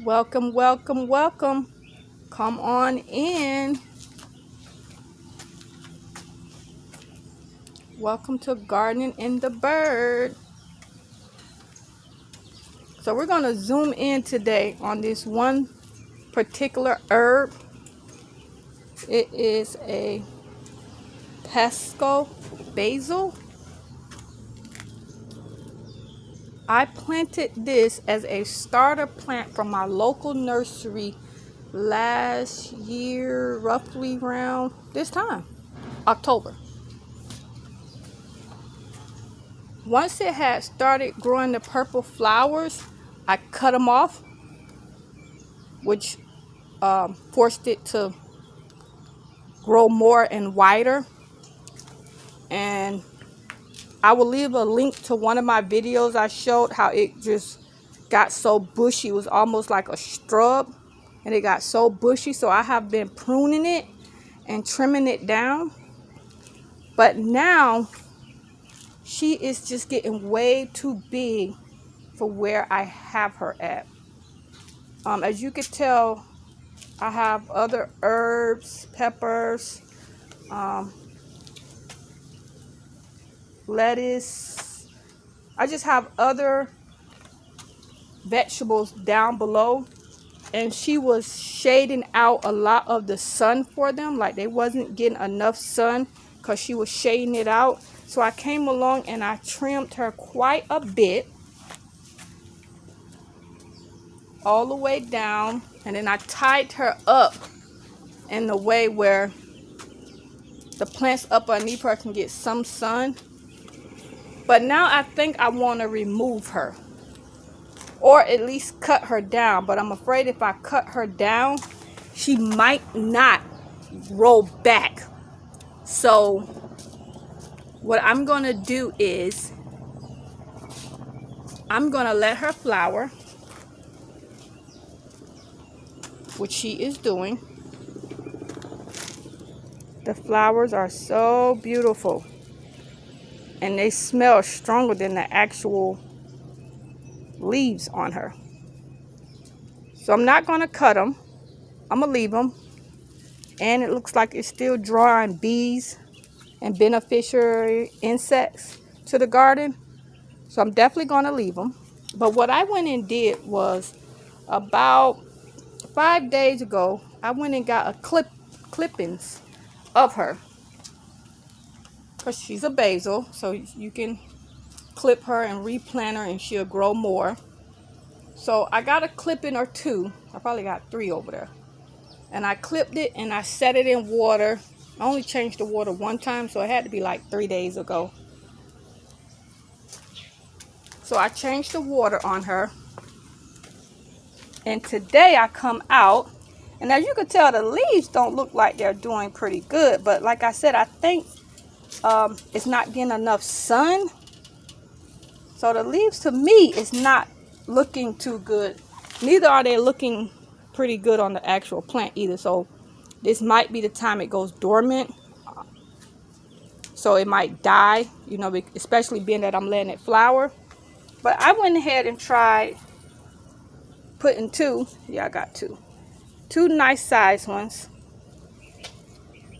Welcome, welcome, welcome. Come on in. Welcome to Gardening in the Bird. So we're going to zoom in today on this one particular herb. It is a Pasco basil. I planted this as a starter plant from my local nursery last year, roughly around this time, October. Once it had started growing the purple flowers, I cut them off, which forced it to grow more and wider. And I will leave a link to one of my videos I showed how it just got so bushy. It was almost like a shrub, and it got so bushy. So I have been pruning it and trimming it down. But now she is just getting way too big for where I have her at. As you can tell, I have other herbs, peppers, lettuce. I just have other vegetables down below, and she was shading out a lot of the sun for them, like they wasn't getting enough sun because she was shading it out. So I came along and I trimmed her quite a bit, all the way down, and then I tied her up in the way where the plants up underneath her can get some sun. But now I think I want to remove her, or at least cut her down. But I'm afraid if I cut her down, she might not grow back. So what I'm going to do is I'm going to let her flower, which she is doing. The flowers are so beautiful, and they smell stronger than the actual leaves on her. So I'm not going to cut them. I'm going to leave them. And it looks like it's still drawing bees and beneficial insects to the garden. So I'm definitely going to leave them. But what I went and did was, about 5 days ago, I went and got a clippings of her, because she's a basil, so you can clip her and replant her and she'll grow more. So I got a clipping or two. I probably got 3 over there. And I clipped it and I set it in water. I only changed the water one time, so it had to be like 3 days ago. So I changed the water on her. And today I come out, and as you can tell, the leaves don't look like they're doing pretty good. But like I said, I think it's not getting enough sun. So the leaves, to me, is not looking too good. Neither are they looking pretty good on the actual plant either. So this might be the time it goes dormant. So it might die, you know, especially being that I'm letting it flower. But I went ahead and tried putting 2. Yeah, I got 2 nice size ones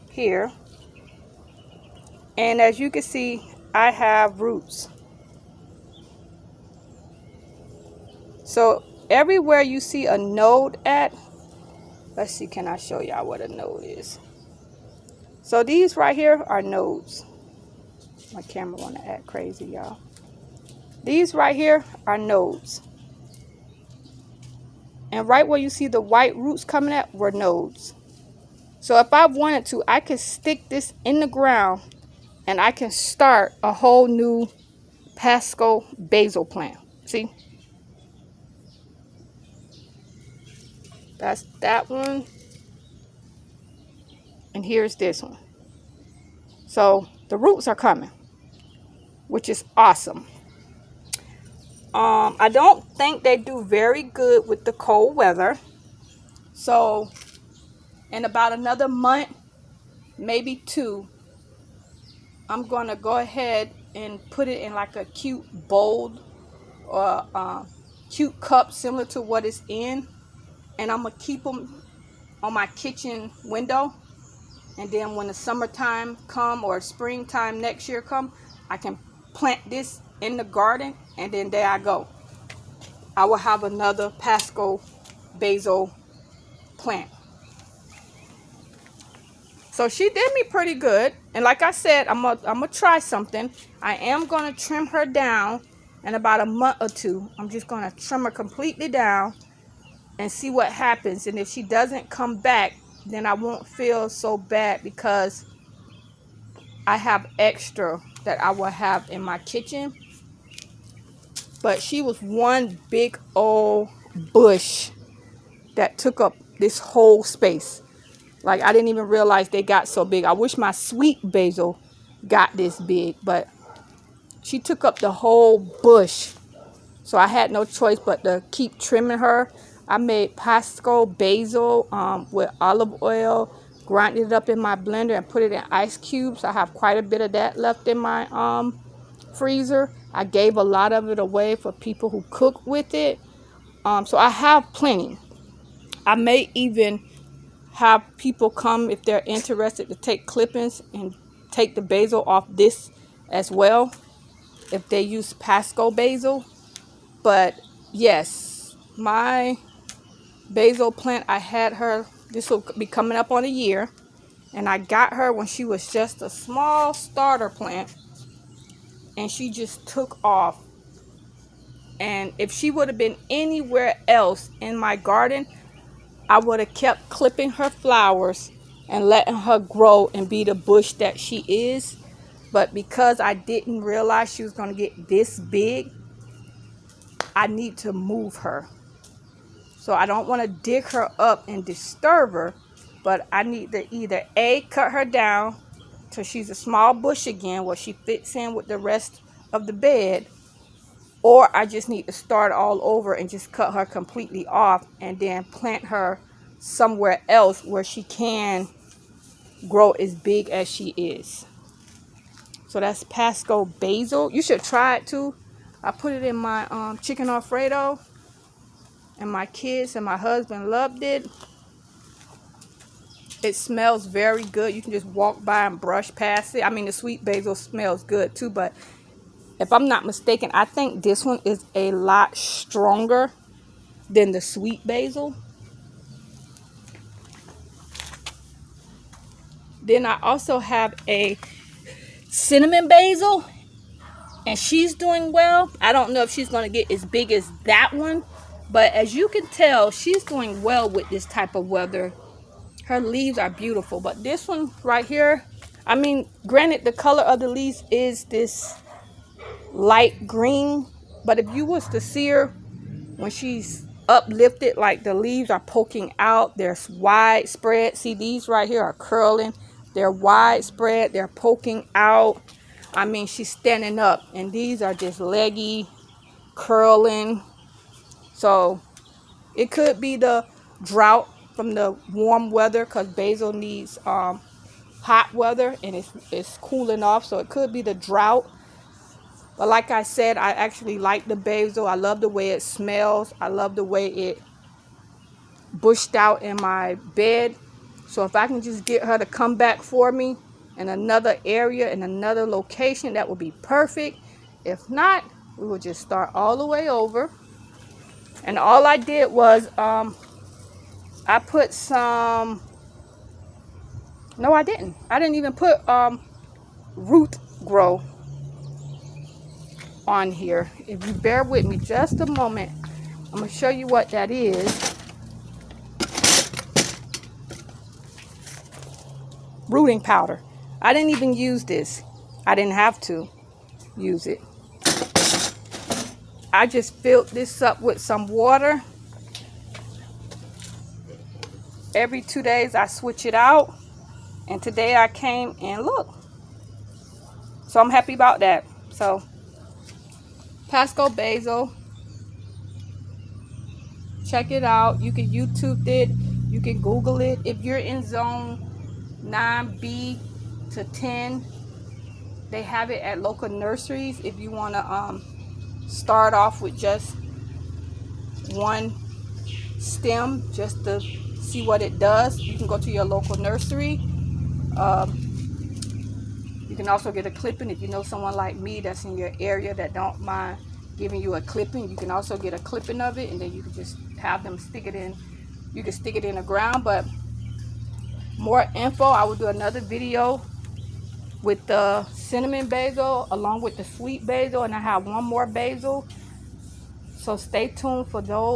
here. And as you can see, I have roots. So everywhere you see a node at, let's see, can I show y'all what a node is? So these right here are nodes. My camera want to act crazy, y'all. These right here are nodes. And right where you see the white roots coming at were nodes. So if I wanted to, I could stick this in the ground and I can start a whole new Pasco basil plant. See? That's that one. And here's this one. So the roots are coming, which is awesome. I don't think they do very good with the cold weather. So in about another month, maybe 2, I'm going to go ahead and put it in like a cute bowl or cute cup similar to what it's in. and I'm gonna keep them on my kitchen window. And then when the summertime come or springtime next year come, I can plant this in the garden, and then there I go. I will have another Pasco basil plant. So she did me pretty good. And like I said, I'm gonna try something. I am gonna trim her down in about a month or two. I'm just gonna trim her completely down and see what happens. And if she doesn't come back, then I won't feel so bad, because I have extra that I will have in my kitchen. But she was one big old bush that took up this whole space. Like, I didn't even realize they got so big. I wish my sweet basil got this big, but she took up the whole bush. So I had no choice but to keep trimming her. I made Pasco basil with olive oil, grinded it up in my blender and put it in ice cubes. I have quite a bit of that left in my freezer. I gave a lot of it away for people who cook with it. So I have plenty. I may even have people come, if they're interested, to take clippings and take the basil off this as well, if they use Pasco basil. But yes, my basil plant, I had her, this will be coming up on a year, and I got her when she was just a small starter plant, and she just took off. And if she would have been anywhere else in my garden, I would have kept clipping her flowers and letting her grow and be the bush that she is. But because I didn't realize she was going to get this big, I need to move her. So I don't want to dig her up and disturb her, but I need to either A, cut her down till she's a small bush again where she fits in with the rest of the bed, or I just need to start all over and just cut her completely off and then plant her somewhere else where she can grow as big as she is. So that's Pasco basil. You should try it too. I put it in my chicken Alfredo, and my kids and my husband loved it. It smells very good. You can just walk by and brush past it. I mean, the sweet basil smells good too, but if I'm not mistaken, I think this one is a lot stronger than the sweet basil. Then I also have a cinnamon basil, and she's doing well. I don't know if she's going to get as big as that one, but as you can tell, she's doing well with this type of weather. Her leaves are beautiful, but this one right here, I mean, granted, the color of the leaves is this light green, but if you was to see her when she's uplifted, like the leaves are poking out, they're widespread. See, these right here are curling. They're widespread. They're poking out. I mean, she's standing up, and these are just leggy, curling. So it could be the drought from the warm weather, because basil needs hot weather, and it's cooling off. So it could be the drought. But like I said, I actually like the basil. I love the way it smells. I love the way it bushed out in my bed. So if I can just get her to come back for me in another area, in another location, that would be perfect. If not, we will just start all the way over. And all I did was I put some, no, I didn't even put root grow on here. If you bear with me just a moment, I'm going to show you what that is. Rooting powder. I didn't even use this. I didn't have to use it. I just filled this up with some water. Every 2 days I switch it out. And today I came and look. So I'm happy about that. So Pasco basil. Check it out. You can YouTube it. You can Google it. If you're in zone 9B to 10, they have it at local nurseries. If you want to start off with just one stem just to see what it does. You can go to your local nursery. You can also get a clipping if you know someone like me that's in your area that don't mind giving you a clipping. You can also get a clipping of it, and then you can just have them stick it in. You can stick it in the ground. But more info, I will do another video with the cinnamon basil along with the sweet basil, and I have one more basil. So stay tuned for those.